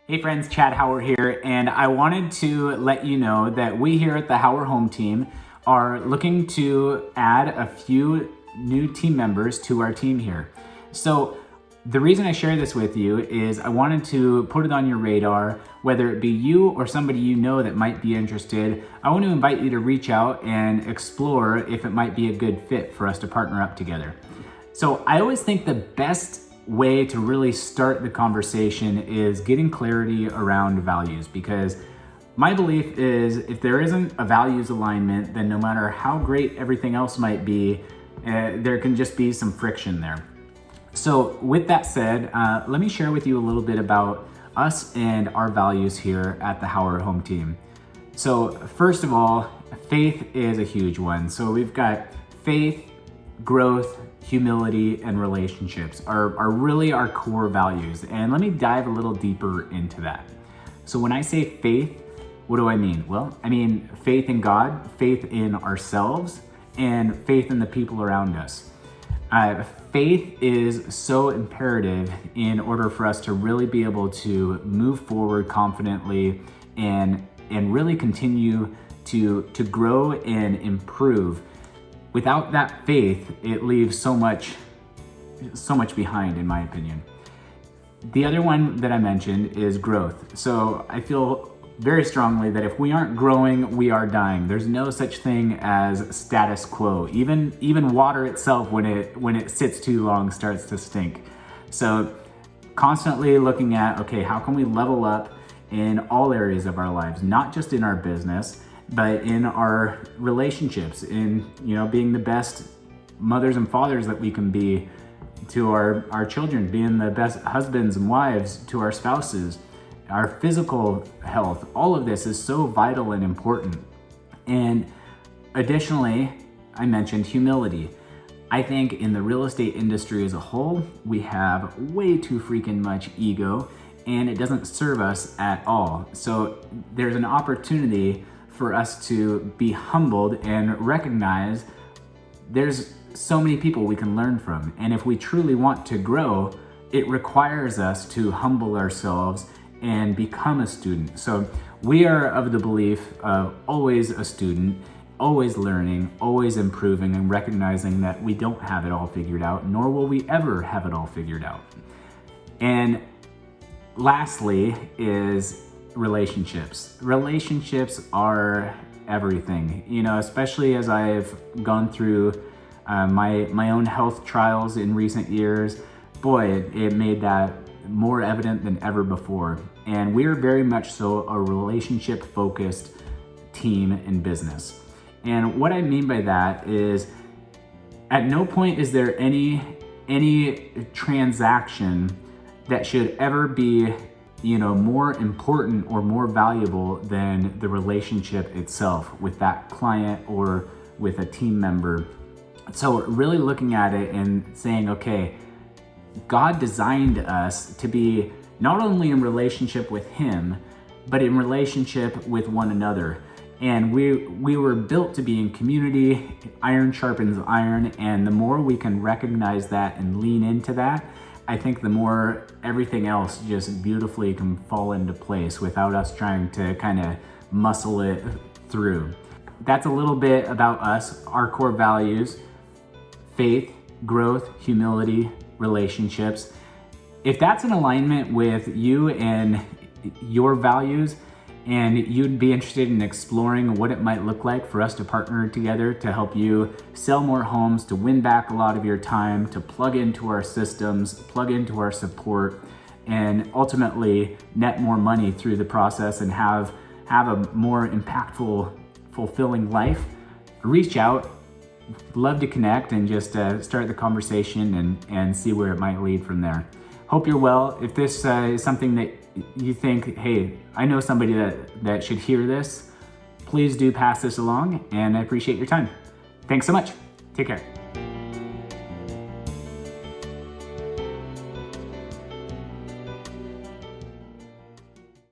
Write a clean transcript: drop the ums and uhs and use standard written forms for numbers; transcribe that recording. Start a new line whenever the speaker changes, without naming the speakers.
Hey friends, Chad Hauer here, and I wanted to let you know that we here at the Hauer Home Team are looking to add a few new team members to our team here. So the reason I share this with you is I wanted to put it on your radar, whether it be you or somebody you know that might be interested. I want to invite you to reach out and explore if it might be a good fit for us to partner up together. So I always think the best way to really start the conversation is getting clarity around values, because my belief is if there isn't a values alignment, then no matter how great everything else might be, there can just be some friction there. So with that said, let me share with you a little bit about us and our values here at the Hauer Home Team. So first of all, faith is a huge one. So we've got faith, growth, humility, and relationships are really our core values. And let me dive a little deeper into that. So when I say faith, what do I mean? Well, I mean faith in God, faith in ourselves, and faith in the people around us. Faith is so imperative in order for us to really be able to move forward confidently and really continue to grow and improve. Without that faith, it leaves so much behind, in my opinion. The other one that I mentioned is growth. So I feel very strongly that if we aren't growing, we are dying. There's no such thing as status quo. Even water itself, when it sits too long, starts to stink. So constantly looking at, okay, how can we level up in all areas of our lives, not just in our business, but in our relationships, in being the best mothers and fathers that we can be to our children, being the best husbands and wives to our spouses, our physical health. All of this is so vital and important. And additionally, I mentioned humility. I think in the real estate industry as a whole, we have way too freaking much ego, and it doesn't serve us at all. So there's an opportunity for us to be humbled and recognize there's so many people we can learn from. And if we truly want to grow, it requires us to humble ourselves and become a student. So we are of the belief of always a student, always learning, always improving, and recognizing that we don't have it all figured out, nor will we ever have it all figured out. And lastly is relationships. Relationships are everything, especially as I've gone through my own health trials in recent years. Boy, it made that more evident than ever before. And we're very much so a relationship focused team in business. And what I mean by that is at no point is there any transaction that should ever be more important or more valuable than the relationship itself with that client or with a team member. So really looking at it and saying, okay, God designed us to be not only in relationship with Him, but in relationship with one another. And we were built to be in community. Iron sharpens iron, and the more we can recognize that and lean into that, I think the more everything else just beautifully can fall into place without us trying to kind of muscle it through. That's a little bit about us, our core values: faith, growth, humility, relationships. If that's in alignment with you and your values, and you'd be interested in exploring what it might look like for us to partner together to help you sell more homes, to win back a lot of your time, to plug into our systems, plug into our support, and ultimately net more money through the process and have a more impactful, fulfilling life, reach out. Love to connect and just start the conversation and see where it might lead from there. Hope you're well. If this is something that you think, hey, I know somebody that should hear this, please do pass this along, and I appreciate your time. Thanks so much. Take care.